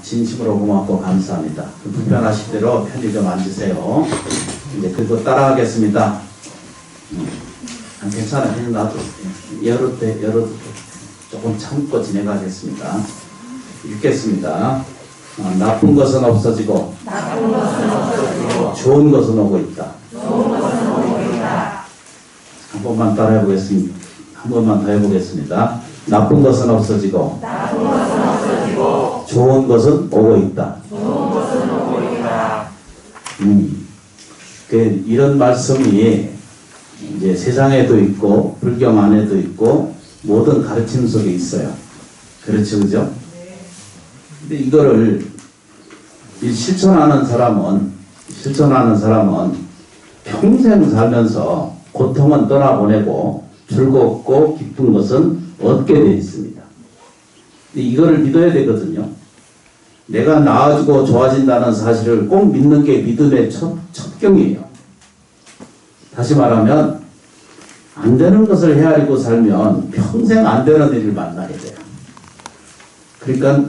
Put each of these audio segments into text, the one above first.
진심으로 고맙고 감사합니다. 불편하실 대로 편히 좀 앉으세요. 이제 그거 따라하겠습니다. 괜찮아. 그냥 나도 열어도 돼. 조금 참고 진행하겠습니다. 읽겠습니다. 나쁜 것은 없어지고 좋은 것은 오고 있다. 한 번만 따라 해보겠습니다. 한 번만 더 해보겠습니다. 나쁜 것은 없어지고 좋은 것은 오고 있다. 이런 말씀이 이제 세상에도 있고 불경 안에도 있고 모든 가르침 속에 있어요. 그렇죠, 그죠? 근데 이거를 실천하는 사람은 평생 살면서 고통은 떠나보내고 즐겁고 기쁜 것은 얻게 되어 있습니다. 근데 이거를 믿어야 되거든요. 내가 나아지고 좋아진다는 사실을 꼭 믿는 게 믿음의 첩경이에요. 다시 말하면 안 되는 것을 헤아리고 살면 평생 안 되는 일을 만나게 돼요. 그러니까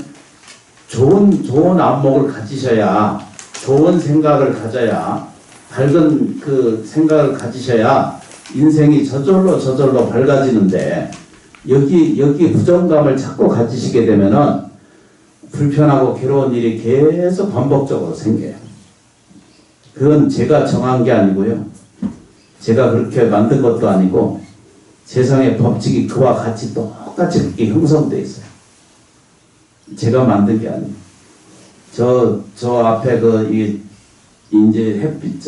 좋은 안목을 가지셔야, 좋은 생각을 가져야, 밝은 그 생각을 가지셔야 인생이 저절로 밝아지는데, 여기 부정감을 자꾸 가지시게 되면은 불편하고 괴로운 일이 계속 반복적으로 생겨요. 그건 제가 정한 게 아니고요. 제가 그렇게 만든 것도 아니고 세상의 법칙이 그와 같이 똑같이 그렇게 형성되어 있어요. 제가 만든 게 아니에요. 저 앞에 이제 햇빛,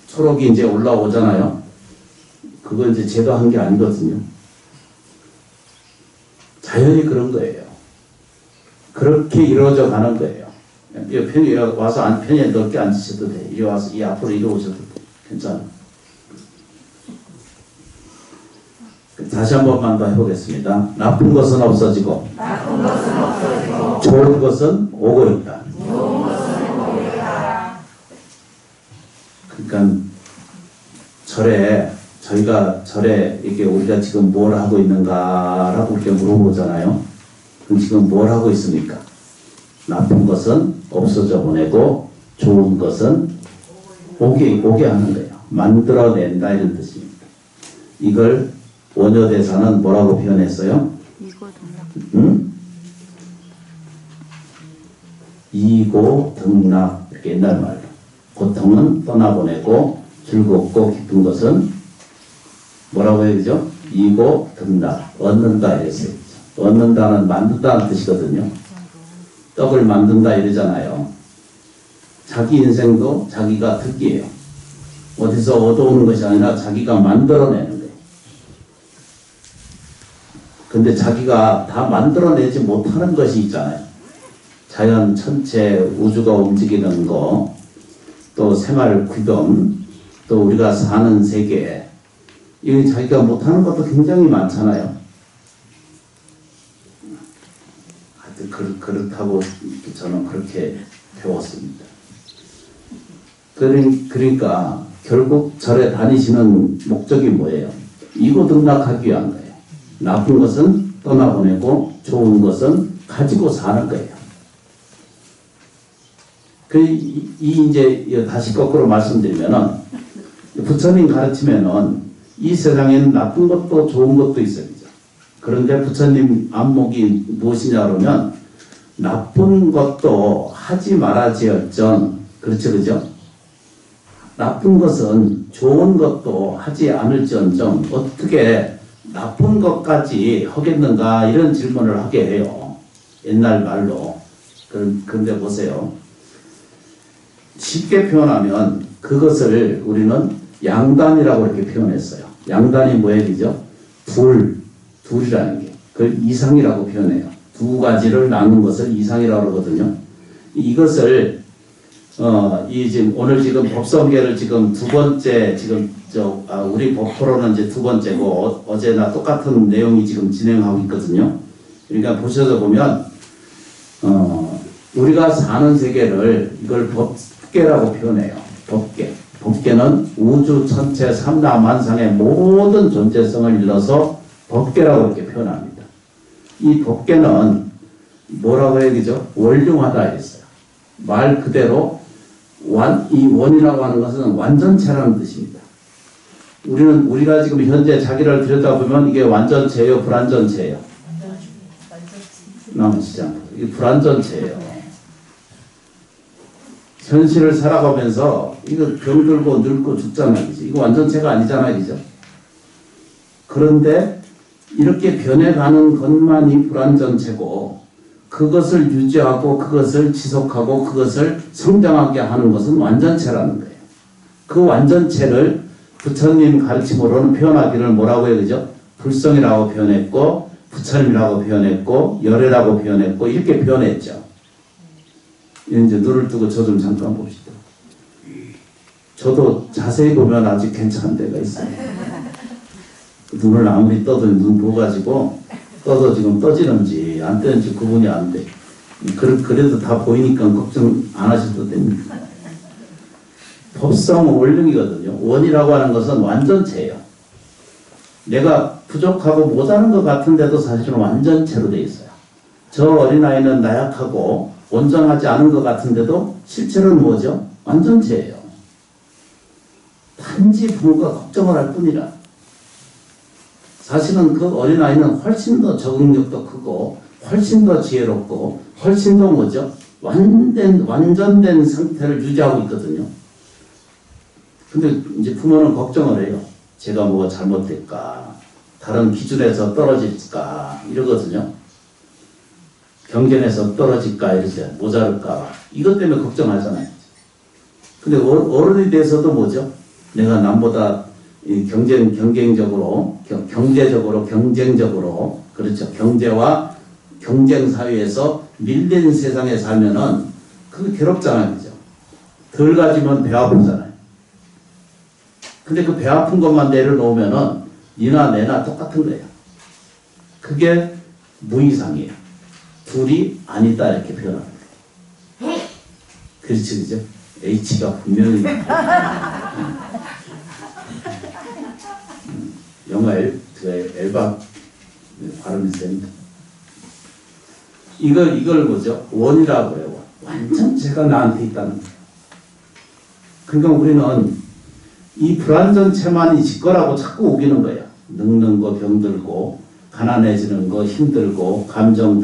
초록이 이제 올라오잖아요. 그거 이제 제가 한 게 아니거든요. 자연이 그런 거예요. 그렇게 이루어져 가는 거예요. 편히 와서 편히 넓게 앉으셔도 돼. 이리 와서 앞으로 이리 오셔도 돼. 괜찮아. 다시 한 번만 더 해보겠습니다. 나쁜 것은 없어지고 좋은 것은 오고 있다. 그러니까 절에 이게 우리가 지금 뭘 하고 있는가라고 이렇게 물어보잖아요. 그럼 지금 뭘 하고 있습니까? 나쁜 것은 없어져 보내고 좋은 것은 오게 하는 거예요. 만들어낸다 이런 뜻입니다. 이걸 원효대사는 뭐라고 표현했어요? 이고등락, 이렇게 옛날 말로. 고통은 떠나보내고 즐겁고 기쁜 것은 뭐라고 해야 되죠? 이고등락, 얻는다 이랬어요. 얻는다는 만든다는 뜻이거든요. 떡을 만든다 이러잖아요. 자기 인생도 자기가 득이에요. 어디서 얻어오는 것이 아니라 자기가 만들어내는 거예요. 근데 자기가 다 만들어내지 못하는 것이 있잖아요. 자연 전체 우주가 움직이는 거, 또 생활 규범, 또 우리가 사는 세계, 이 자기가 못하는 것도 굉장히 많잖아요. 하여튼 그렇다고 저는 그렇게 배웠습니다. 그러니까 결국 절에 다니시는 목적이 뭐예요? 이고등락하기 위한 거예요. 나쁜 것은 떠나보내고 좋은 것은 가지고 사는 거예요. 이제 다시 거꾸로 말씀드리면은 부처님 가르치면은 이 세상에는 나쁜 것도 좋은 것도 있어요. 그런데 부처님 안목이 무엇이냐 그러면 나쁜 것도 하지 말아지언정. 그렇죠, 그죠? 나쁜 것은 좋은 것도 하지 않을지언정 어떻게 나쁜 것까지 하겠는가 이런 질문을 하게 해요. 옛날 말로. 그런데 보세요. 쉽게 표현하면 그것을 우리는 양단이라고 이렇게 표현했어요. 양단이 뭐 얘기죠? 둘이라는 게. 그걸 이상이라고 표현해요. 두 가지를 나눈 것을 이상이라고 그러거든요. 이것을 오늘 지금 법성계를 지금 두 번째 우리 법토론은 이제 두 번째고 어제나 똑같은 내용이 지금 진행하고 있거든요. 그러니까 보셔서 보면 우리가 사는 세계를 이걸 법계라고 표현해요. 법계. 법계는 우주 전체 삼라만상의 모든 존재성을 일러서 법계라고 이렇게 표현합니다. 이 법계는 뭐라고 해야 되죠? 원흉하다 했어요. 말 그대로 이 원이라고 하는 것은 완전체라는 뜻입니다. 우리가 지금 현재 자기를 들여다보면 이게 완전체예요, 불완전체예요? 남으시지 않고 이게 불완전체예요. 현실을 살아가면서 이거 병들고 늙고 죽잖아요. 이거 완전체가 아니잖아요. 그죠? 그런데 이렇게 변해가는 것만이 불완전체고 그것을 유지하고 그것을 지속하고 그것을 성장하게 하는 것은 완전체라는 거예요. 그 완전체를 부처님 가르침으로는 표현하기를 뭐라고 해야 되죠? 불성이라고 표현했고 부처님이라고 표현했고 열애라고 표현했고 이렇게 표현했죠. 이제 눈을 뜨고 저 좀 잠깐 봅시다. 저도 자세히 보면 아직 괜찮은 데가 있어요. 눈을 아무리 떠도 눈 부어가지고 떠도 지금 떠지는지 안 떠는지 구분이 안 돼. 그래도 다 보이니까 걱정 안 하셔도 됩니다. 법성은 원흉이거든요. 원이라고 하는 것은 완전체예요. 내가 부족하고 모자란 것 같은데도 사실은 완전체로 되어 있어요. 저 어린아이는 나약하고 온전하지 않은 것 같은데도 실제로는 뭐죠? 완전체예요. 단지 부모가 걱정을 할 뿐이라. 사실은 그 어린아이는 훨씬 더 적응력도 크고 훨씬 더 지혜롭고 훨씬 더 뭐죠? 완전된 상태를 유지하고 있거든요. 근데 이제 부모는 걱정을 해요. 제가 뭐가 잘못될까? 다른 기준에서 떨어질까? 이러거든요. 경쟁에서 떨어질까? 이렇게 모자랄까? 이것 때문에 걱정하잖아요. 근데 어른이 돼서도 뭐죠? 내가 남보다 경쟁적으로, 경쟁적으로, 그렇죠. 경제와 경쟁 사회에서 밀린 세상에 살면은 그게 괴롭잖아요. 그죠? 덜 가지면 배 아프잖아요. 근데 그 배 아픈 것만 내려놓으면은 니나 내나 똑같은 거예요. 그게 무이상이에요. 둘이 아니다 이렇게 표현합니다. 그렇지, 그죠? H가 분명히 영어 엘바 발음이 셉니다. 이걸 뭐죠? 원이라고 해요. 완전체가 나한테 있다는 거예요. 그러니까 우리는 이 불완전체만이 지거라고 자꾸 우기는 거예요. 늙는 거, 병들고, 가난해지는 거, 힘들고, 감정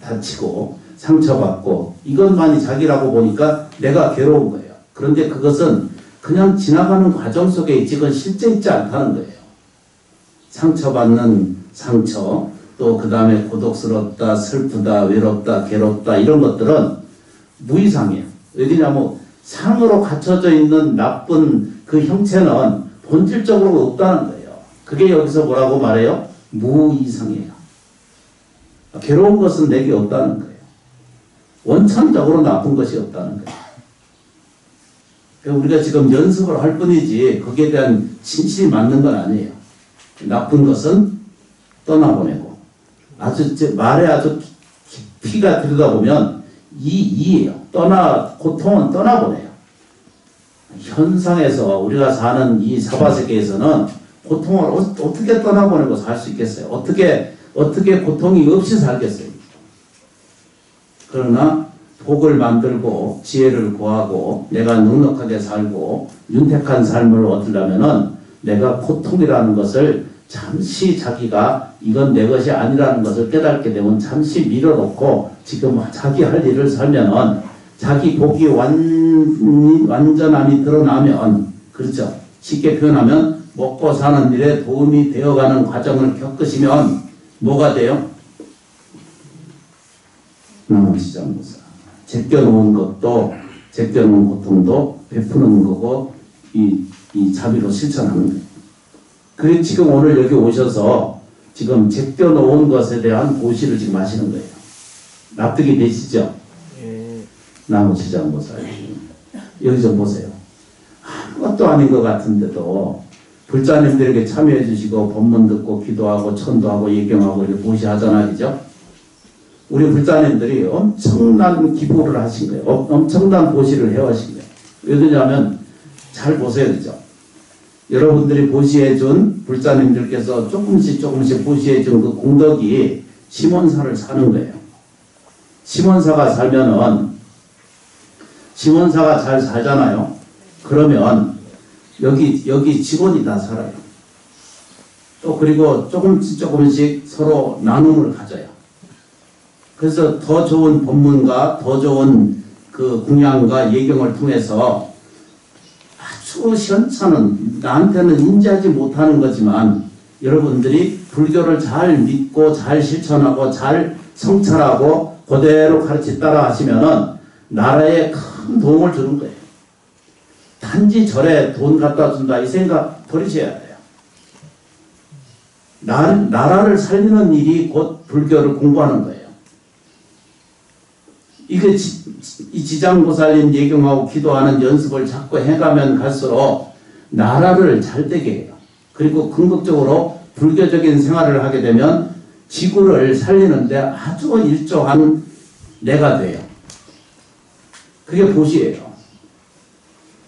다치고, 상처받고, 이것만이 자기라고 보니까 내가 괴로운 거예요. 그런데 그것은 그냥 지나가는 과정 속에 있지, 그건 실제 있지 않다는 거예요. 상처받는 상처, 또 그 다음에 고독스럽다, 슬프다, 외롭다, 괴롭다, 이런 것들은 무이상이에요. 왜냐하면 상으로 갖춰져 있는 나쁜 그 형체는 본질적으로 없다는 거예요. 그게 여기서 뭐라고 말해요? 무이상이에요. 괴로운 것은 내게 없다는 거예요. 원천적으로 나쁜 것이 없다는 거예요. 그러니까 우리가 지금 연습을 할 뿐이지 거기에 대한 진실이 맞는 건 아니에요. 나쁜 것은 떠나보내고 말에 아주 깊이가 들여다보면 이예요. 고통은 떠나보내요. 현상에서 우리가 사는 이 사바세계에서는 고통을 어떻게 떠나보내고 살 수 있겠어요? 어떻게 고통이 없이 살겠어요? 그러나 복을 만들고 지혜를 구하고 내가 넉넉하게 살고 윤택한 삶을 얻으려면은 내가 고통이라는 것을 잠시 자기가 이건 내 것이 아니라는 것을 깨닫게 되면 잠시 밀어놓고 지금 자기 할 일을 살면은 자기 복이 완전함이 드러나면, 그렇죠? 쉽게 표현하면 먹고 사는 일에 도움이 되어가는 과정을 겪으시면 뭐가 돼요? 시장보사. 제껴놓은 것도, 제껴놓은 고통도 베푸는 거고, 이 자비로 실천하는 거예요. 그래 지금 오늘 여기 오셔서 지금 제껴놓은 것에 대한 고시를 지금 하시는 거예요. 납득이 되시죠? 나무시장보사. 여기 좀 보세요. 아무것도 아닌 것 같은데도 불자님들에게 참여해 주시고 법문 듣고 기도하고 천도하고 예경하고 이렇게 보시하잖아요. 그죠? 우리 불자님들이 엄청난 기부를 하신 거예요. 엄청난 보시를 해오신 거예요. 왜 그러냐면 잘 보세요. 그죠? 여러분들이 보시해 준 불자님들께서 조금씩 보시해 준 그 공덕이 심원사를 사는 거예요. 심원사가 살면은 심원사가 잘 살잖아요. 그러면 여기 직원이 다 살아요. 또 그리고 조금씩 서로 나눔을 가져요. 그래서 더 좋은 법문과 더 좋은 그 공양과 예경을 통해서 아주 시원찮은, 나한테는 인지하지 못하는 거지만 여러분들이 불교를 잘 믿고 잘 실천하고 잘 성찰하고 그대로 가르치 따라 하시면은 나라에 큰 도움을 주는 거예요. 단지 절에 돈 갖다 준다 이 생각 버리셔야 돼요. 나라를 살리는 일이 곧 불교를 공부하는 거예요. 이게 이 지장보살님 예경하고 기도하는 연습을 자꾸 해가면 갈수록 나라를 잘 되게 해요. 그리고 궁극적으로 불교적인 생활을 하게 되면 지구를 살리는데 아주 일조한 내가 돼요. 그게 보시예요.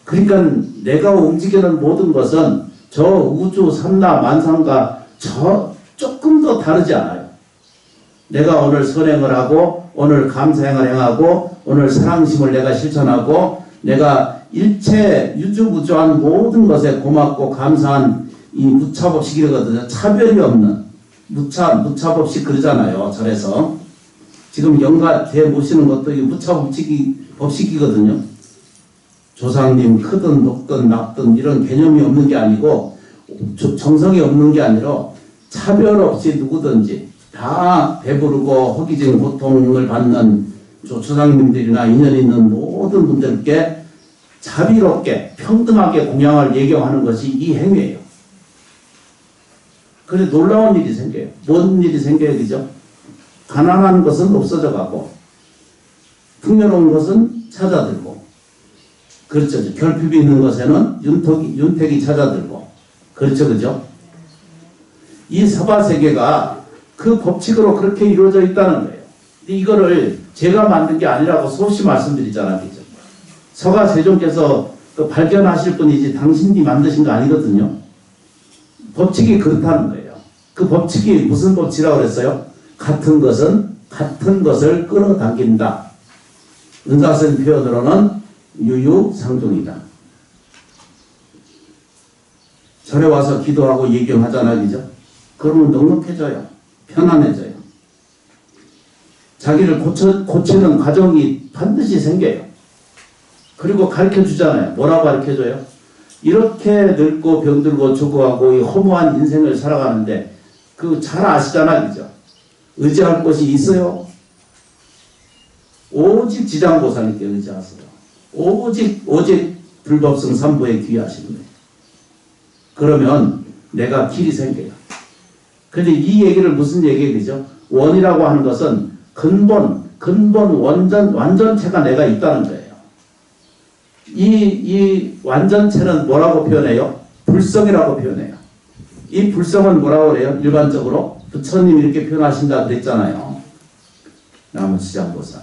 그러니까 내가 움직이는 모든 것은 저 우주 삼라 만상과 저 조금 더 다르지 않아요. 내가 오늘 선행을 하고 오늘 감사행을 행하고 오늘 사랑심을 내가 실천하고 내가 일체 유주무주한 모든 것에 고맙고 감사한 이 무차법식이거든요. 차별이 없는 무차법식 그러잖아요. 절에서 지금 영가 대 모시는 것도 이 무차법식이거든요. 조상님 크든 높든 낮든 이런 개념이 없는 게 아니고 정성이 없는 게 아니라 차별 없이 누구든지 다 배부르고 허기진 고통을 받는 조상님들이나 인연 있는 모든 분들께 자비롭게 평등하게 공양을 예경하는 것이 이 행위예요. 그래서 놀라운 일이 생겨요. 뭔 일이 생겨요, 그죠? 가난한 것은 없어져 가고 풍요로운 것은 찾아들고, 그렇죠. 결핍이 있는 것에는 윤택이 찾아들고, 그렇죠, 그죠? 이 사바세계가 그 법칙으로 그렇게 이루어져 있다는 거예요. 이거를 제가 만든 게 아니라고 수없이 말씀드리잖아요, 그죠? 서가 세종께서 그 발견하실 분이지 당신이 만드신 거 아니거든요. 법칙이 그렇다는 거예요. 그 법칙이 무슨 법칙이라고 그랬어요? 같은 것은 같은 것을 끌어당긴다. 은사선 표현으로는 유유상종이다. 절에 와서 기도하고 예경하잖아요, 그죠? 그러면 넉넉해져요. 편안해져요. 자기를 고치는 과정이 반드시 생겨요. 그리고 가르쳐주잖아요. 뭐라고 가르쳐줘요? 이렇게 늙고 병들고 죽어가고 이 허무한 인생을 살아가는데 그 잘 아시잖아요, 그죠? 의지할 곳이 있어요. 오직 지장보살님께 의지하세요. 오직 불법성 삼보에 귀하시는 거예요. 그러면 내가 길이 생겨요. 근데 이 얘기를 무슨 얘기예요, 그죠? 원이라고 하는 것은 근본 완전체가 내가 있다는 거예요. 이 완전체는 뭐라고 표현해요? 불성이라고 표현해요. 이 불성은 뭐라고 그래요? 일반적으로 부처님이 이렇게 표현하신다 그랬잖아요. 나무지장보살.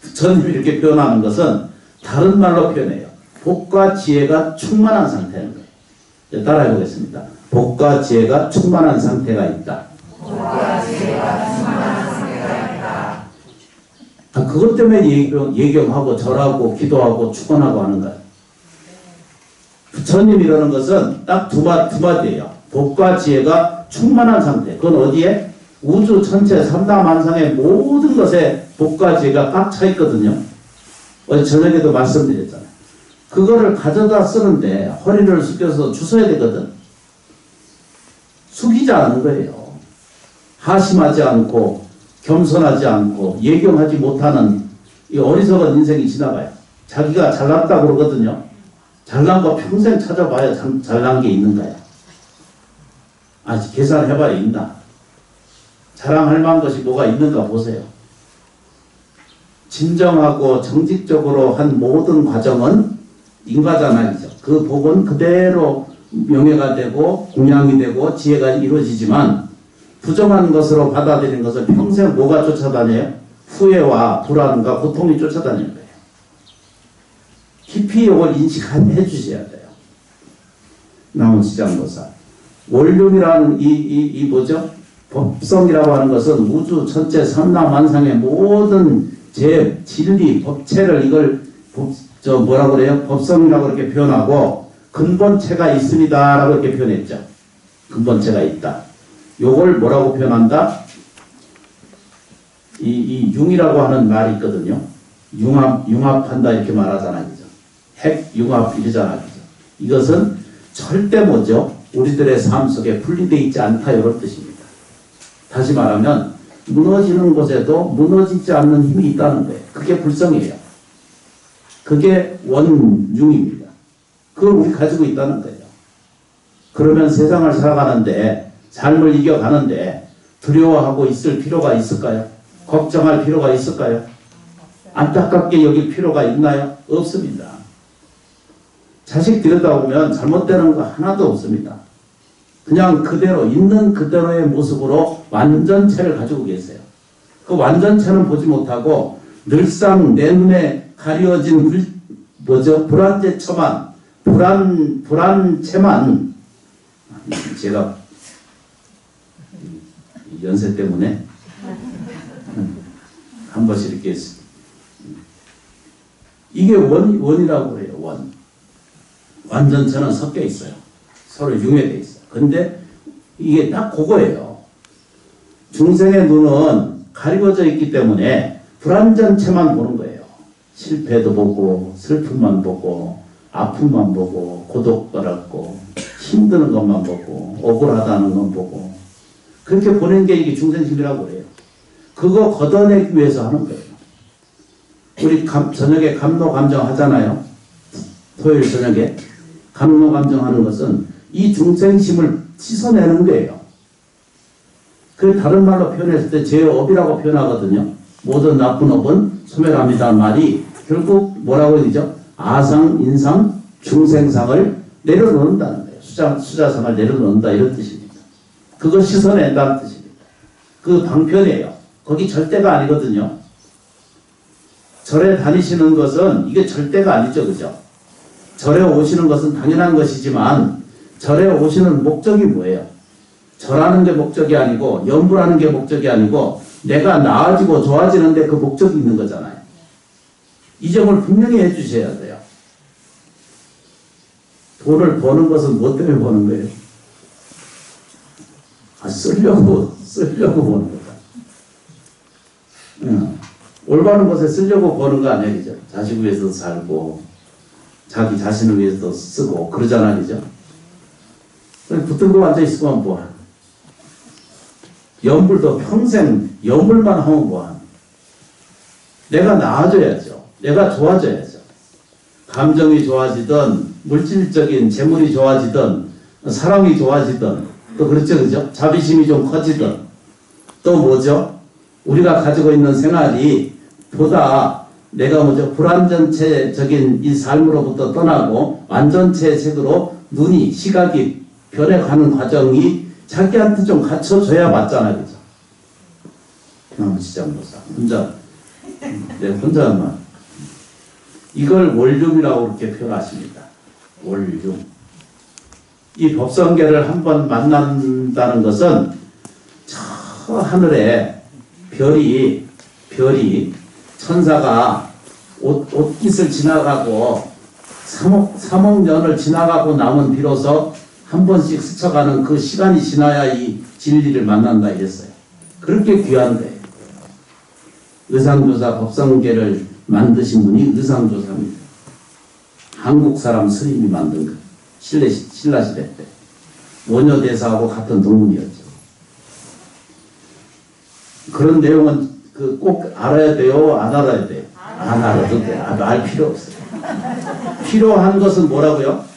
부처님이 이렇게 표현하는 것은 다른 말로 표현해요. 복과 지혜가 충만한 상태인 거예요. 따라해 보겠습니다. 복과 지혜가 충만한 상태가 있다. 복과 지혜가 충만한 상태가 있다. 그것 때문에 예경하고 절하고 기도하고 축원하고 하는 거예요. 부처님 이러는 것은 딱 두 마디예요. 복과 지혜가 충만한 상태. 그건 어디에? 우주 전체 삼다만상의 모든 것에 복과 지혜가 꽉 차 있거든요. 어제 저녁에도 말씀드렸잖아요. 그거를 가져다 쓰는데 허리를 숙여서 주워야 되거든. 숙이지 않은 거예요. 하심하지 않고 겸손하지 않고 예경하지 못하는 이 어리석은 인생이 지나가요. 자기가 잘났다고 그러거든요. 잘난 거 평생 찾아봐야 잘난 게 있는가요? 아직 계산해봐야 있나? 자랑할 만한 것이 뭐가 있는가 보세요. 진정하고 정직적으로 한 모든 과정은 인과잖아요. 그 복은 그대로 명예가 되고 공양이 되고 지혜가 이루어지지만 부정한 것으로 받아들이는 것을 평생 뭐가 쫓아다녀요? 후회와 불안과 고통이 쫓아다니는 거예요. 깊이 이걸 인식해 주셔야 돼요. 나무지장보살. 원륜이라는 이 뭐죠? 법성이라고 하는 것은 우주 전체 삼라만상의 모든 진리, 법체를 이걸 뭐라고 그래요? 법성이라고 이렇게 표현하고 근본체가 있습니다라고 이렇게 표현했죠. 근본체가 있다. 요걸 뭐라고 표현한다? 이 융이라고 하는 말이 있거든요. 융합한다 이렇게 말하잖아요. 그죠? 핵융합 이러잖아요. 그죠? 이것은 절대 뭐죠? 우리들의 삶 속에 분리되어 있지 않다 이런 뜻입니다. 다시 말하면 무너지는 곳에도 무너지지 않는 힘이 있다는 거예요. 그게 불성이에요. 그게 원융입니다. 그걸 우리 가지고 있다는 거예요. 그러면 세상을 살아가는데 삶을 이겨가는데 두려워하고 있을 필요가 있을까요? 걱정할 필요가 있을까요? 안타깝게 여길 필요가 있나요? 없습니다. 자식 들여다보면 잘못되는 거 하나도 없습니다. 그냥 그대로 있는 그대로의 모습으로 완전체를 가지고 계세요. 그 완전체는 보지 못하고 늘상 내 눈에 가려진 불안체만 제가 연세 때문에 한 번씩 이렇게 이게 원이라고 해요. 원. 완전체는 섞여 있어요. 서로 융해되어 있어요. 근데 이게 딱 그거예요. 중생의 눈은 가리워져 있기 때문에 불완전체만 보는 거예요. 실패도 보고 슬픔만 보고 아픔만 보고 고독스럽고 힘드는 것만 보고 억울하다는 건 보고 그렇게 보는 게 이게 중생심이라고 해요. 그거 걷어내기 위해서 하는 거예요. 우리 저녁에 감노감정 하잖아요. 토요일 저녁에 감노감정 하는 것은 이 중생심을 씻어내는 거예요. 그 다른 말로 표현했을 때 제업이라고 표현하거든요. 모든 나쁜 업은 소멸합니다는 말이 결국 뭐라고 되죠? 아상, 인상, 중생상을 내려놓는다는 거예요. 수자상을 내려놓는다 이런 뜻입니다. 그걸 씻어낸다는 뜻입니다. 그 방편이에요. 거기 절대가 아니거든요. 절에 다니시는 것은 이게 절대가 아니죠. 그죠? 절에 오시는 것은 당연한 것이지만 절에 오시는 목적이 뭐예요? 절하는 게 목적이 아니고 염불하는 게 목적이 아니고 내가 나아지고 좋아지는데 그 목적이 있는 거잖아요. 이 점을 분명히 해주셔야 돼요. 돈을 버는 것은 뭐 때문에 버는 거예요? 쓰려고 버는 거다. 올바른 것에 쓰려고 버는 거 아니에요. 그죠? 자식 위해서도 살고 자기 자신을 위해서도 쓰고 그러잖아요. 그죠? 붙들고 앉아있으면 뭐하나. 염불도 평생 염불만 하면 뭐하나. 내가 나아져야죠. 내가 좋아져야죠. 감정이 좋아지든 물질적인 재물이 좋아지든 사랑이 좋아지든 또 그렇죠. 그죠? 자비심이 좀 커지든 또 뭐죠? 우리가 가지고 있는 생활이 보다 내가 불완전체적인 이 삶으로부터 떠나고 완전체적으로 눈이 시각이 변해가는 과정이 자기한테 좀 갖춰줘야 맞잖아요. 그죠? 나무지장보사 혼자만 이걸 원룸이라고 그렇게 표현하십니다. 원룸. 이 법성계를 한번 만난다는 것은 저 하늘에 별이 천사가 옷깃을 지나가고 3억 년을 지나가고 나면 비로소 한 번씩 스쳐가는 그 시간이 지나야 이 진리를 만난다 이랬어요. 그렇게 귀한 거예요. 의상조사 법성계를 만드신 분이 의상조사입니다. 한국 사람 스님이 만든 거. 신라시대 때. 원효대사하고 같은 동문이었죠. 그런 내용은 꼭 알아야 돼요? 안 알아야 돼요? 안 알아도 돼요. 알 필요 없어요. 필요한 것은 뭐라고요?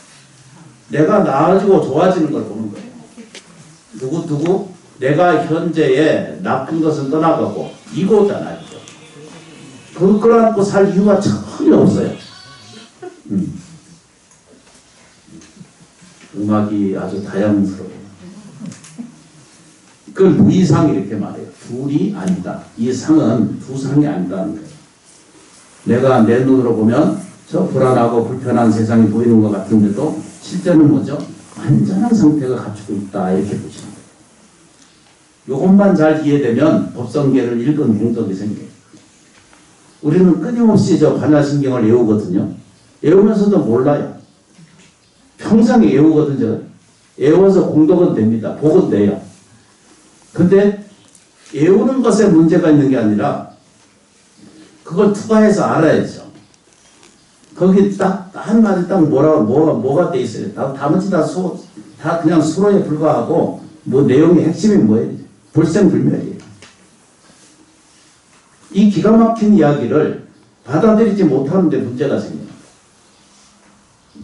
내가 나아지고 좋아지는 걸 보는 거예요. 누구 내가 현재의 나쁜 것을 떠나가고 이거잖아요. 그걸 끌어안고 살 이유가 전혀 없어요. 음악이 아주 다양스러워요. 그걸 무이상 이렇게 말해요. 둘이 아니다. 이 상은 두 상이 아니다는 거예요. 내가 내 눈으로 보면 저 불안하고 불편한 세상이 보이는 것 같은데도 실제는 뭐죠? 완전한 상태가 갖추고 있다 이렇게 보시는 거예요. 이것만 잘 이해되면 법성계를 읽은 공덕이 생겨요. 우리는 끊임없이 저 반야신경을 외우거든요. 외우면서도 몰라요. 평생 외우거든요. 외워서 공덕은 됩니다. 복은 돼요. 근데 외우는 것에 문제가 있는 게 아니라 그걸 투과해서 알아야죠. 거기 딱 한마디 딱 뭐가 돼 있어요. 나머지 다 그냥 수로에 불과하고 뭐 내용의 핵심이 뭐예요? 불생불멸이에요. 이 기가 막힌 이야기를 받아들이지 못하는데 문제가 생겨요.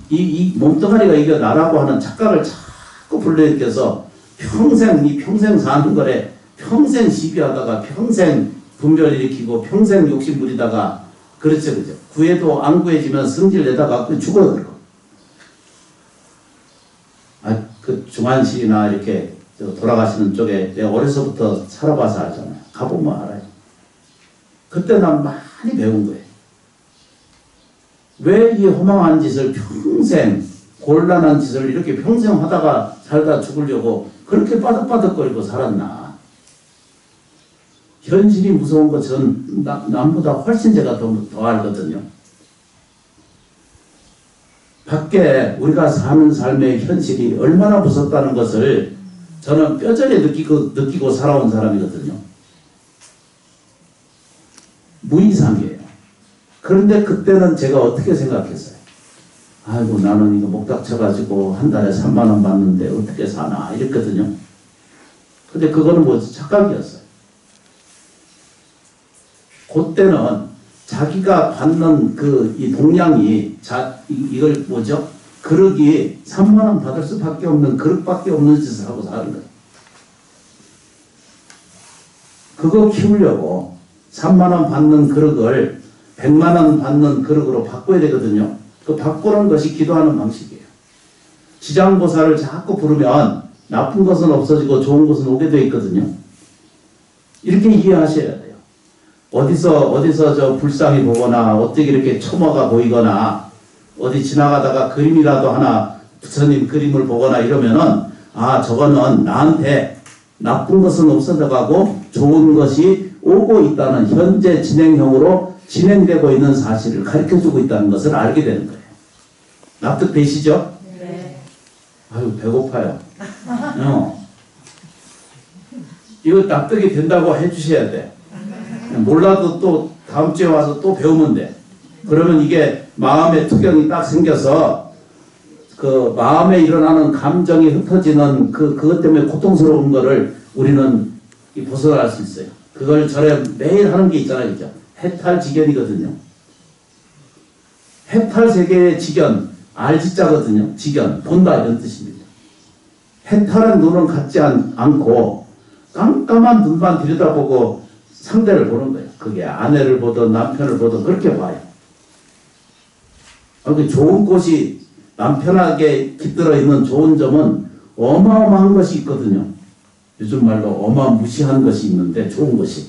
이 몸뚱아리가 이거 나라고 하는 착각을 자꾸 불러일으켜서 평생 사는 거래 평생 시비하다가 평생 분별 일으키고 평생 욕심 부리다가 그렇죠, 그죠? 구해도 안 구해지면 성질 내다가 죽어들고. 그 중환시나 이렇게 돌아가시는 쪽에 내가 어려서부터 살아봐서 알잖아요. 가보면 알아요. 그때 난 많이 배운 거예요. 왜 이 허망한 짓을 평생, 곤란한 짓을 이렇게 평생 하다가 살다 죽으려고 그렇게 빠득빠득거리고 살았나. 현실이 무서운 거 전 남보다 훨씬 제가 더 알거든요. 밖에 우리가 사는 삶의 현실이 얼마나 무섭다는 것을 저는 뼈저리 느끼고 살아온 사람이거든요. 무이상이에요. 그런데 그때는 제가 어떻게 생각했어요? 아이고 나는 이거 목닥 쳐가지고 한 달에 3만 원 받는데 어떻게 사나 이랬거든요. 근데 그거는 뭐지? 착각이었어요. 그때는 자기가 받는 이 동량이 이걸 뭐죠? 그릇이 3만 원 받을 수밖에 없는 그릇밖에 없는 짓을 하고 사는 거예요. 그거 키우려고 3만 원 받는 그릇을 100만 원 받는 그릇으로 바꿔야 되거든요. 그 바꾸는 것이 기도하는 방식이에요. 지장보살을 자꾸 부르면 나쁜 것은 없어지고 좋은 것은 오게 되어 있거든요. 이렇게 이해하셔야 돼요. 어디서 저 불상이 보거나 어떻게 이렇게 첨화가 보이거나 어디 지나가다가 그림이라도 하나 부처님 그림을 보거나 이러면은 저거는 나한테 나쁜 것은 없어져가고 좋은 것이 오고 있다는 현재 진행형으로 진행되고 있는 사실을 가르쳐주고 있다는 것을 알게 되는 거예요. 납득되시죠? 네. 아유 배고파요. 이거 납득이 된다고 해주셔야 돼. 몰라도 또 다음 주에 와서 또 배우면 돼. 그러면 이게 마음의 투경이 딱 생겨서 그 마음에 일어나는 감정이 흩어지는 그것 때문에 고통스러운 거를 우리는 벗어날 수 있어요. 그걸 절에 매일 하는 게 있잖아요. 그죠? 해탈지견이거든요. 해탈세계의 지견, 알지자거든요. 지견, 본다 이런 뜻입니다. 해탈한 눈은 갖지 않고 깜깜한 눈만 들여다보고 상대를 보는 거예요. 그게 아내를 보든 남편을 보든 그렇게 봐요. 좋은 곳이 남편에게 깃들어 있는 좋은 점은 어마어마한 것이 있거든요. 요즘 말로 어마무시한 것이 있는데 좋은 것이.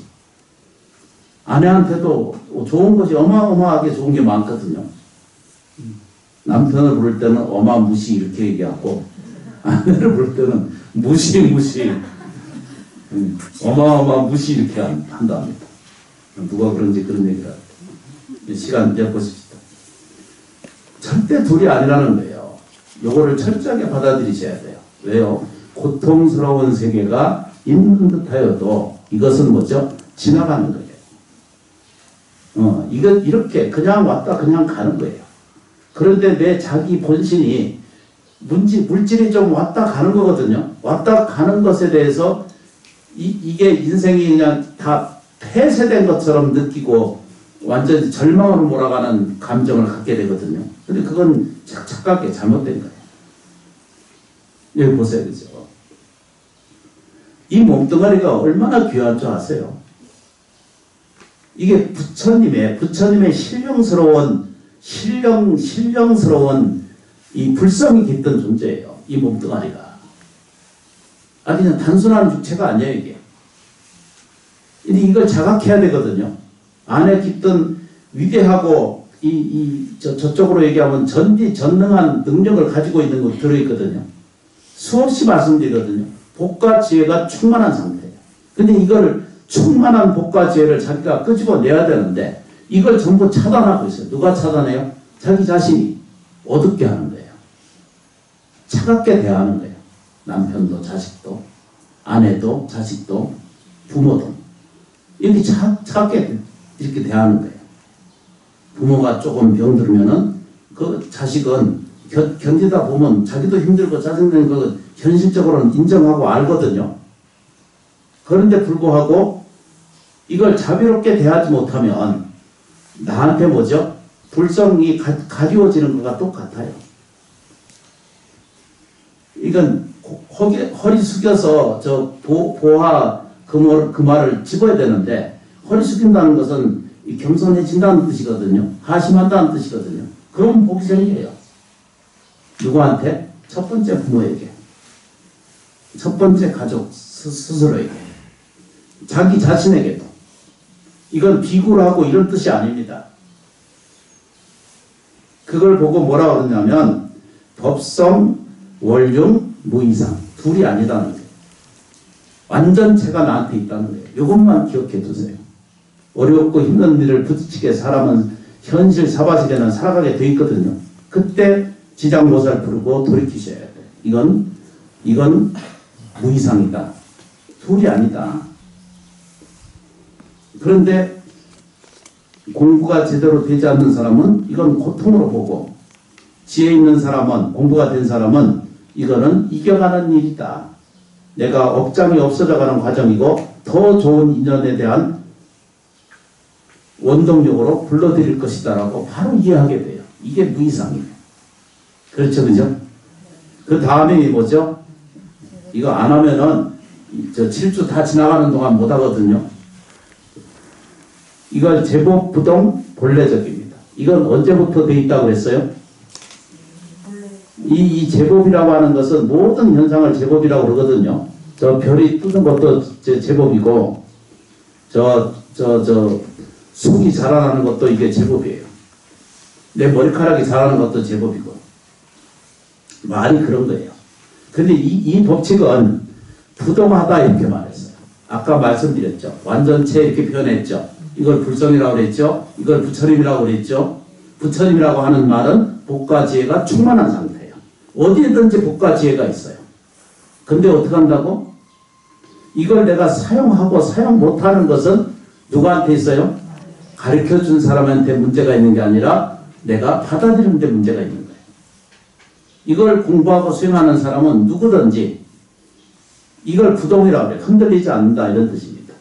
아내한테도 좋은 것이 어마어마하게 좋은 게 많거든요. 남편을 부를 때는 어마무시 이렇게 얘기하고 아내를 부를 때는 무시 어마어마무시 이렇게 한답니다. 누가 그런지 그런 얘기를 합니다. 시간 이제 보십시다. 절대 둘이 아니라는 거예요. 요거를 철저하게 받아들이셔야 돼요. 왜요? 고통스러운 세계가 있는 듯하여도 이것은 뭐죠? 지나가는 거예요. 이건 이렇게 그냥 왔다 그냥 가는 거예요. 그런데 내 자기 본신이 물질이 좀 왔다 가는 거거든요. 왔다 가는 것에 대해서 이게 인생이 그냥 다 폐쇄된 것처럼 느끼고 완전히 절망으로 몰아가는 감정을 갖게 되거든요. 근데 그건 착각에 잘못된 거예요. 여기 보세요. 그죠? 이 몸뚱아리가 얼마나 귀한 줄 아세요? 이게 부처님의 신령스러운 이 불성이 깃든 존재예요. 이 몸뚱아리가. 그냥 단순한 육체가 아니에요, 이게. 이걸 자각해야 되거든요. 안에 깃든 위대하고 저쪽으로 얘기하면 전능한 능력을 가지고 있는 거 들어있거든요. 수없이 말씀드리거든요. 복과 지혜가 충만한 상태예요. 근데 이걸 충만한 복과 지혜를 자기가 끄집어내야 되는데 이걸 전부 차단하고 있어요. 누가 차단해요? 자기 자신이 어둡게 하는 거예요. 차갑게 대하는 거예요. 남편도 자식도 아내도 자식도 부모도 이렇게 차갑게 이렇게 대하는 거예요. 부모가 조금 병들면은 그 자식은 견디다 보면 자기도 힘들고 짜증내는 거 현실적으로는 인정하고 알거든요. 그런데 불구하고 이걸 자비롭게 대하지 못하면 나한테 뭐죠? 불성이 가리워지는 것과 똑같아요. 이건 허리 숙여서 저 보하 그 말을 집어야 되는데 허리 숙인다는 것은 겸손해진다는 뜻이거든요. 하심한다는 뜻이거든요. 그럼 복이 생겨요. 누구한테? 첫 번째 부모에게. 첫 번째 가족 스스로에게. 자기 자신에게도. 이건 비굴하고 이런 뜻이 아닙니다. 그걸 보고 뭐라 그러냐면 법성, 월중, 무이상. 둘이 아니다는 거예요. 완전체가 나한테 있다는 거예요. 이것만 기억해 두세요. 어렵고 힘든 일을 부딪히게 사람은 현실 사바세계는 살아가게 돼 있거든요. 그때 지장보살 부르고 돌이키셔야 돼요. 이건 무이상이다. 둘이 아니다. 그런데 공부가 제대로 되지 않는 사람은 이건 고통으로 보고 지혜 있는 사람은 공부가 된 사람은 이거는 이겨가는 일이다. 내가 업장이 없어져가는 과정이고 더 좋은 인연에 대한 원동력으로 불러들일 것이다 라고 바로 이해하게 돼요. 이게 무이상이에요. 그렇죠, 그죠? 그 다음에 뭐죠? 이거 안 하면은 저 7주 다 지나가는 동안 못 하거든요. 이건 제법 부동 본래적입니다. 이건 언제부터 돼 있다고 했어요? 이 제법이라고 하는 것은 모든 현상을 제법이라고 그러거든요. 저 별이 뜨는 것도 제법이고 속이 자라나는 것도 이게 제법이에요. 내 머리카락이 자라는 것도 제법이고 말이 그런 거예요. 근데 이 법칙은 부동하다 이렇게 말했어요. 아까 말씀드렸죠. 완전체 이렇게 표현했죠. 이걸 불성이라고 그랬죠. 이걸 부처님이라고 그랬죠. 부처님이라고 하는 말은 복과 지혜가 충만한 상태예요. 어디에든지 복과 지혜가 있어요. 근데 어떻게 한다고? 이걸 내가 사용하고 사용 못하는 것은 누구한테 있어요? 가르쳐준 사람한테 문제가 있는 게 아니라 내가 받아들이는 데 문제가 있는 거예요. 이걸 공부하고 수행하는 사람은 누구든지 이걸 부동이라고 해요. 흔들리지 않는다 이런 뜻입니다.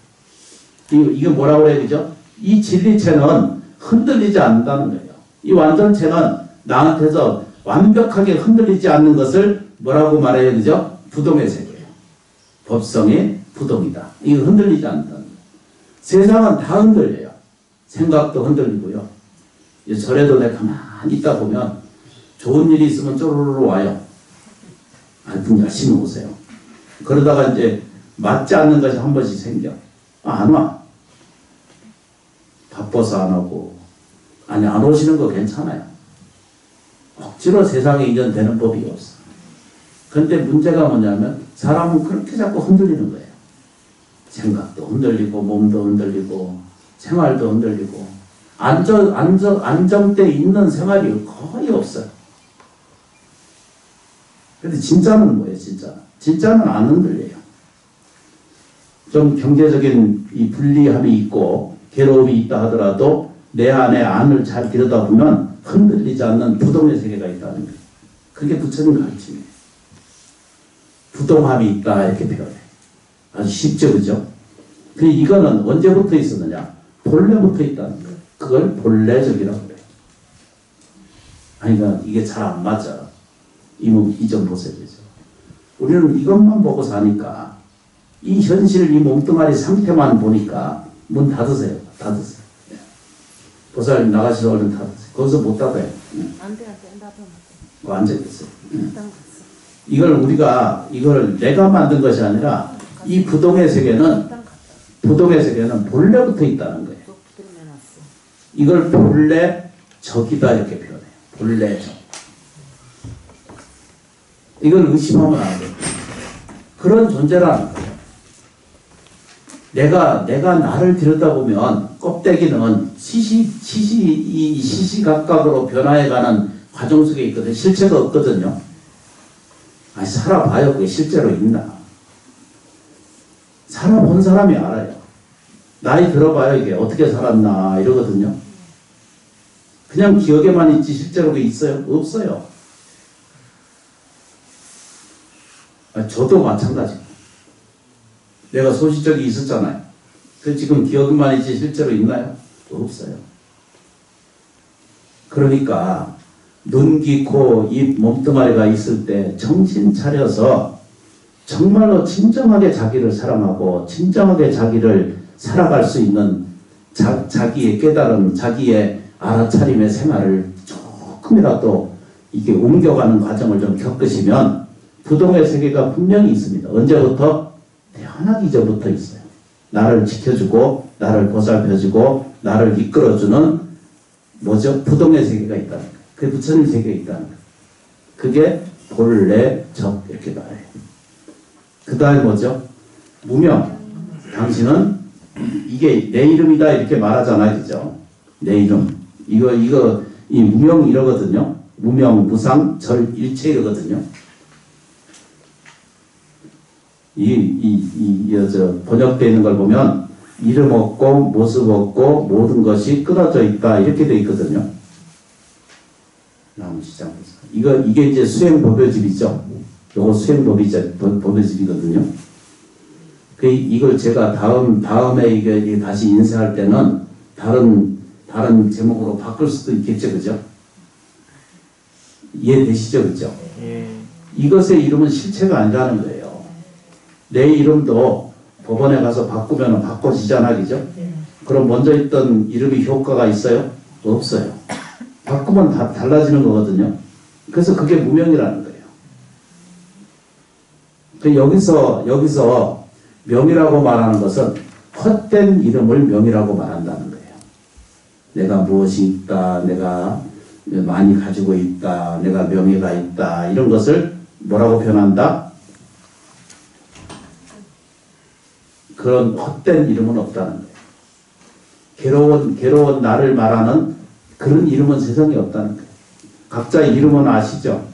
이게 뭐라고 해야 되죠? 이 진리체는 흔들리지 않는다는 거예요. 이 완전체는 나한테서 완벽하게 흔들리지 않는 것을 뭐라고 말해야 되죠? 부동의 세계예요. 법성의 부동이다. 이거 흔들리지 않는다는 거예요. 세상은 다 흔들려요. 생각도 흔들리고요. 절에도 내가 가만히 있다 보면 좋은 일이 있으면 쪼르르 와요. 하여튼 열심히 오세요. 그러다가 이제 맞지 않는 것이 한 번씩 생겨. 안 와. 바빠서 안 오고. 아니, 안 오시는 거 괜찮아요. 억지로 세상에 인연되는 법이 없어. 근데 문제가 뭐냐면 사람은 그렇게 자꾸 흔들리는 거예요. 생각도 흔들리고 몸도 흔들리고 생활도 흔들리고 안정돼 있는 생활이 거의 없어요. 근데 진짜는 뭐예요, 진짜? 진짜는 안 흔들려요. 좀 경제적인 이 불리함이 있고 괴로움이 있다 하더라도 내 안에 안을 잘 들여다보면 흔들리지 않는 부동의 세계가 있다는 거예요. 그게 부처님 가르침이에요. 부동함이 있다 이렇게 표현해. 아주 쉽죠, 그죠? 근데 이거는 언제부터 있었느냐? 본래부터 있다는 거예요. 그걸 본래적이라고 그래요. 아니, 그러니까 이게 잘 안 맞아. 이 점 보세요, 그죠? 우리는 이것만 보고 사니까 이 현실, 이 몸뚱아리 상태만 보니까 문 닫으세요. 닫으세요. 네. 보살님 나가시러 얼른 닫으세요. 거기서 못 닫아요. 네. 안 돼, 나도 앉아있어요. 이걸 내가 만든 것이 아니라 이 부동의 세계는 본래부터 있다는 거예요. 이걸 본래 적이다 이렇게 표현해요. 본래 적. 이걸 의심하면 안 돼요. 그런 존재라는 거예요. 내가 나를 들여다보면 껍데기는 시시각각으로 변화해가는 과정 속에 있거든. 실체가 없거든요. 아니, 살아봐요. 그게 실제로 있나. 살아본 사람이 알아요. 나이 들어봐요. 이게 어떻게 살았나 이러거든요. 그냥 기억에만 있지 실제로 그게 있어요? 없어요. 저도 마찬가지고. 내가 소시적이 있었잖아요. 그 지금 기억만 있지 실제로 있나요? 없어요. 그러니까 눈, 귀, 코, 입, 몸뚱아리가 있을 때 정신 차려서 정말로 진정하게 자기를 사랑하고 진정하게 자기를 살아갈 수 있는 자기의 깨달음, 자기의 알아차림의 생활을 조금이라도 이게 옮겨가는 과정을 좀 겪으시면 부동의 세계가 분명히 있습니다. 언제부터? 태어나기 전부터 있어요. 나를 지켜주고 나를 보살펴주고 나를 이끌어주는 뭐죠? 부동의 세계가 있다는 거예요. 그게 부처님 세계에 있다는 거예요. 그게 본래 적 이렇게 말해요. 그 다음에 뭐죠? 무명. 당신은 이게 내 이름이다 이렇게 말하잖아요. 그죠? 내 이름. 이 무명 이러거든요. 무명, 무상, 절, 일체 이러거든요. 번역되어 있는 걸 보면 이름 없고 모습 없고 모든 것이 끊어져 있다 이렇게 되어 있거든요. 이게 이제 수행법요집이죠. 요거 수행법요집이거든요. 이걸 제가 다음에 이게 다시 인쇄할 때는 다른 제목으로 바꿀 수도 있겠죠, 그죠? 이해되시죠, 그죠? 이것의 이름은 실체가 아니라는 거예요. 내 이름도 법원에 가서 바꾸면 바꿔지잖아, 그죠? 그럼 먼저 있던 이름이 효과가 있어요? 없어요. 바꾸면 다 달라지는 거거든요. 그래서 그게 무명이라는 거예요. 여기서 명이라고 말하는 것은 헛된 이름을 명이라고 말한다는 거예요. 내가 무엇이 있다, 내가 많이 가지고 있다, 내가 명예가 있다, 이런 것을 뭐라고 표현한다? 그런 헛된 이름은 없다는 거예요. 괴로운 나를 말하는 그런 이름은 세상에 없다는 거예요. 각자의 이름은 아시죠?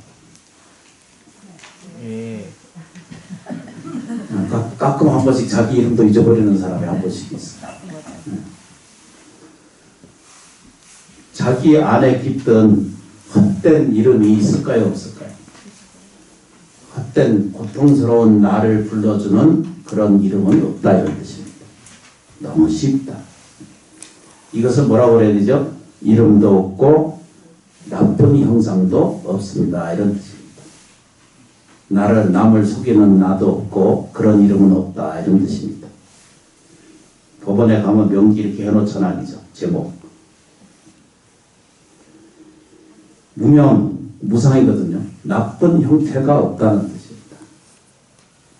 가끔 한 번씩 자기 이름도 잊어버리는 사람이 한 번씩 있어요. 자기 안에 깃든 헛된 이름이 있을까요? 없을까요? 헛된 고통스러운 나를 불러주는 그런 이름은 없다 이런 뜻입니다. 너무 쉽다. 이것을 뭐라고 그래야 되죠? 이름도 없고 나쁜 형상도 없습니다 이런 뜻입니다. 남을 속이는 나도 없고 그런 이름은 없다 이런 뜻입니다. 법원에 가면 명기 이렇게 해놓잖아, 그죠? 제목. 무명, 무상이거든요. 나쁜 형태가 없다는 뜻입니다.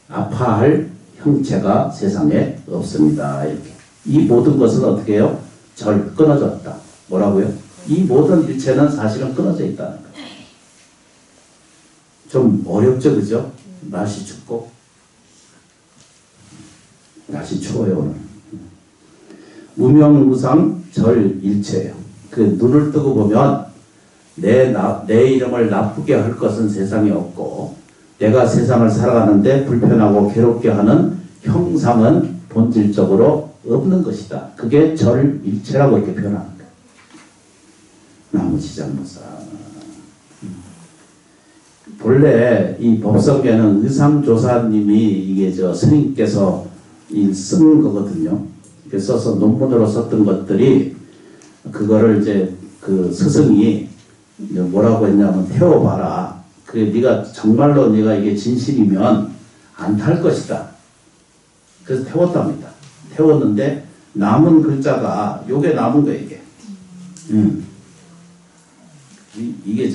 아파할 형체가 세상에 없습니다. 이렇게. 이 모든 것은 어떻게 해요? 끊어졌다. 뭐라고요? 이 모든 일체는 사실은 끊어져 있다는 거예요. 좀 어렵죠, 그죠? 날씨 춥고. 날씨 추워요, 오늘. 무명무상 절일체예요. 그 눈을 뜨고 보면 내 이름을 나쁘게 할 것은 세상에 없고 내가 세상을 살아가는데 불편하고 괴롭게 하는 형상은 본질적으로 없는 것이다. 그게 절일체라고 이렇게 표현하는 거예요. 나무지장무사. 본래 이 법성계는 의상조사님이 이게 스님께서 쓴 거거든요. 써서 논문으로 썼던 것들이 그거를 이제 그 스승이 뭐라고 했냐면 태워봐라. 그래 네가 정말로 네가 이게 진실이면 안 탈 것이다. 그래서 태웠답니다. 태웠는데 남은 글자가 요게 남은 거예요 이게. 이게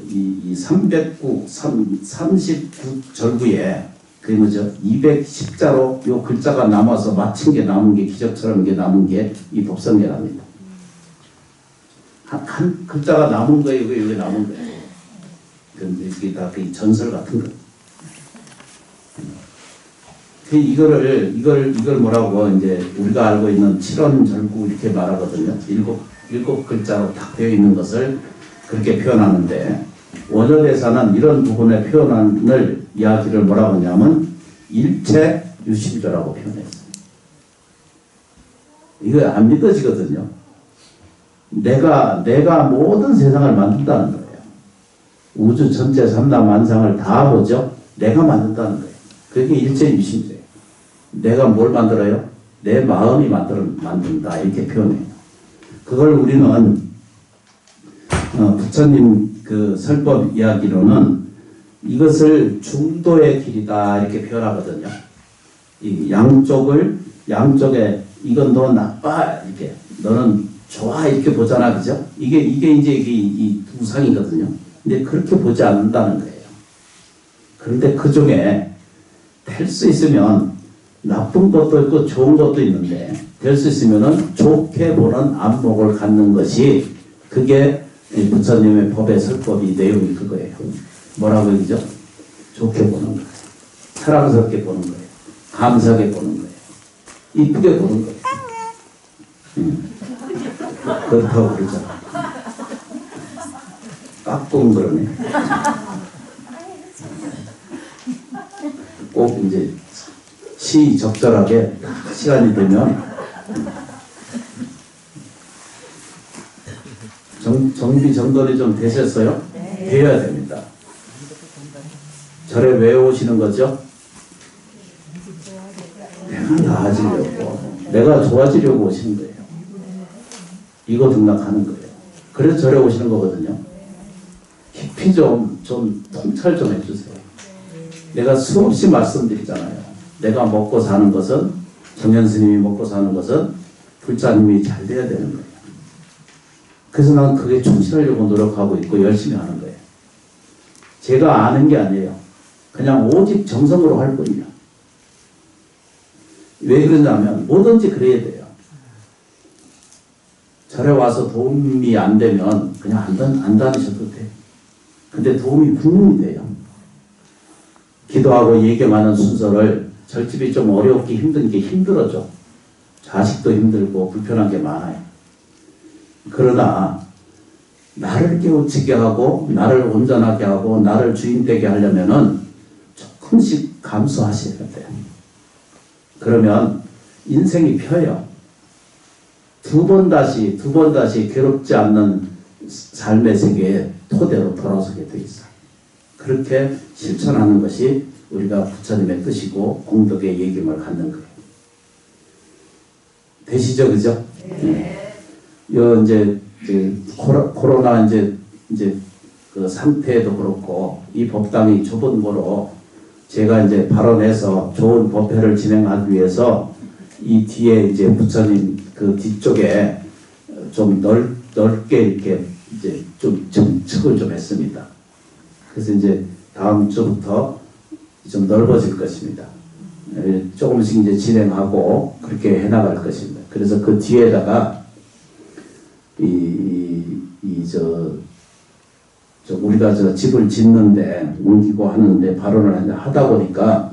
이 39절구에 그 뭐죠? 210자로 요 글자가 남아서 맞춘 게 남은 게 기적처럼 이게 남은 게 이 법성계랍니다. 한 글자가 남은 거예요. 이게 남은 거예요. 근데 이게 다 그 전설 같은 거. 이걸 뭐라고 이제 우리가 알고 있는 칠원절구 이렇게 말하거든요. 일곱 글자로 딱 되어 있는 것을 그렇게 표현하는데 원어대사는 이런 부분의 표현을 이야기를 뭐라고 하냐면 일체유심조라고 표현했어요. 이거 안 믿어지거든요. 내가 모든 세상을 만든다는 거예요. 우주 전체 삼라만상을 다 보죠. 내가 만든다는 거예요. 그게 일체유심조예요. 내가 뭘 만들어요? 내 마음이 만든다 이렇게 표현해요. 그걸 우리는 부처님 그 설법 이야기로는 이것을 중도의 길이다 이렇게 표현하거든요. 이 양쪽에 이건 너 나빠 이렇게 너는 좋아 이렇게 보잖아, 그죠? 이게 이제 이 우상이거든요. 근데 그렇게 보지 않는다는 거예요. 그런데 그 중에 될 수 있으면 나쁜 것도 있고 좋은 것도 있는데 될 수 있으면은 좋게 보는 안목을 갖는 것이 그게 부처님의 법의 설법이 내용이 그거예요. 뭐라고 얘기죠? 좋게 보는 거예요. 사랑스럽게 보는 거예요. 감사하게 보는 거예요. 이쁘게 보는 거예요. 그렇다고 그러잖아. 깍꿍 그러네. 꼭 이제 시적절하게 시간이 되면 정비 정돈이 좀 되셨어요? 네. 되어야 됩니다. 절에 왜 오시는 거죠? 내가 나아지려고, 내가 좋아지려고 오시는 거예요. 이거 등락하는 거예요. 그래서 절에 오시는 거거든요. 깊이 좀 통찰 좀 해주세요. 내가 수없이 말씀드리잖아요. 내가 먹고 사는 것은, 정현 스님이 먹고 사는 것은 불자님이 잘 돼야 되는 거예요. 그래서 난 그게 충실하려고 노력하고 있고 열심히 하는 거예요. 제가 아는 게 아니에요. 그냥 오직 정성으로 할 뿐이에요. 왜 그러냐면 뭐든지 그래야 돼요. 절에 와서 도움이 안 되면 그냥 안 다니셔도 돼요. 근데 도움이 분명히 돼요. 기도하고 예경하는 순서를 절집이 좀 어렵게 힘든 게 힘들어져. 자식도 힘들고 불편한 게 많아요. 그러나 나를 깨우치게 하고 나를 온전하게 하고 나를 주인되게 하려면은 조금씩 감수하셔야 돼요. 그러면 인생이 펴요. 두 번 다시 괴롭지 않는 삶의 세계에 토대로 돌아서게 돼 있어요. 그렇게 실천하는 것이 우리가 부처님의 뜻이고 공덕의 예김을 갖는 거예요. 되시죠, 그죠? 네. 이제 코로나 이제 그 상태도 그렇고 이 법당이 좁은 거로 제가 이제 발언해서 좋은 법회를 진행하기 위해서 이 뒤에 이제 부처님 그 뒤쪽에 좀 넓게 이렇게 이제 좀 정책을 좀 했습니다. 그래서 이제 다음 주부터 좀 넓어질 것입니다. 조금씩 이제 진행하고 그렇게 해나갈 것입니다. 그래서 그 뒤에다가 우리가 집을 짓는데 옮기고 하는데 발언을 하다 보니까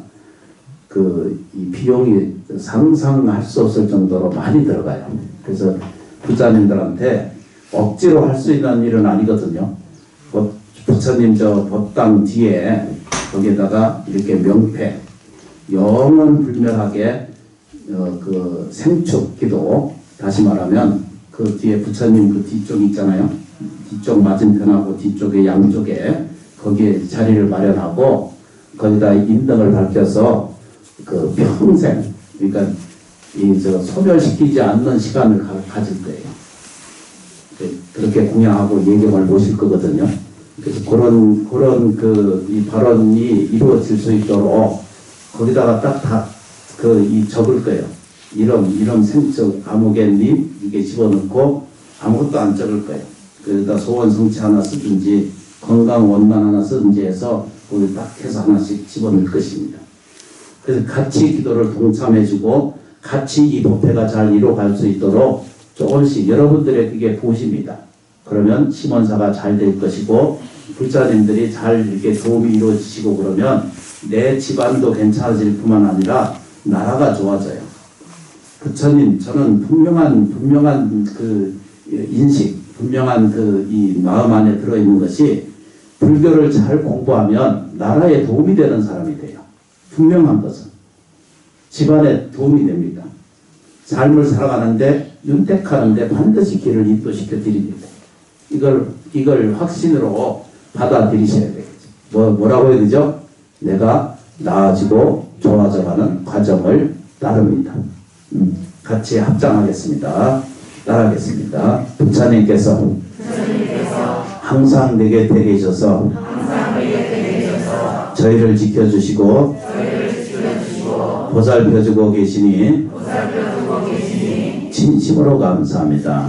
이 비용이 상상할 수 없을 정도로 많이 들어가요. 그래서 부자님들한테 억지로 할 수 있는 일은 아니거든요. 부처님 법당 뒤에 거기에다가 이렇게 명패 영원 불멸하게 그 생축 기도, 다시 말하면 그 뒤에 부처님 그 뒤쪽 있잖아요. 뒤쪽 맞은편하고 뒤쪽에 양쪽에 거기에 자리를 마련하고 거기다 인등을 밝혀서 그 평생, 그러니까 소멸시키지 않는 시간을 가질 거예요. 그렇게 공양하고 예경을 모실 거거든요. 그래서 그런 이 발언이 이루어질 수 있도록 거기다가 적을 거예요. 이런 생적 아무개님 이게 집어넣고 아무것도 안 적을 거예요. 그러다 소원 성취 하나 쓰든지 건강 원만 하나 쓰든지 해서 거기 딱 해서 하나씩 집어넣을 것입니다. 그래서 같이 기도를 동참해주고 같이 이 법회가 잘 이루어갈 수 있도록 조금씩 여러분들의 그게 보십니다. 그러면 심원사가 잘 될 것이고 불자님들이 잘 이렇게 도움이 이루어지시고 그러면 내 집안도 괜찮아질 뿐만 아니라 나라가 좋아져요. 부처님, 저는 분명한 그 인식, 분명한 그 이 마음 안에 들어있는 것이 불교를 잘 공부하면 나라에 도움이 되는 사람이 돼요. 분명한 것은. 집안에 도움이 됩니다. 삶을 살아가는데 윤택하는데 반드시 길을 인도시켜 드립니다. 이걸 확신으로 받아들이셔야 되겠죠. 뭐라고 해야 되죠? 내가 나아지고 좋아져가는 과정을 따릅니다. 같이 합장하겠습니다. 따라하겠습니다. 부처님께서 항상 내 곁에 계셔서 저희를 지켜주시고 보살펴주고 계시니 진심으로 감사합니다.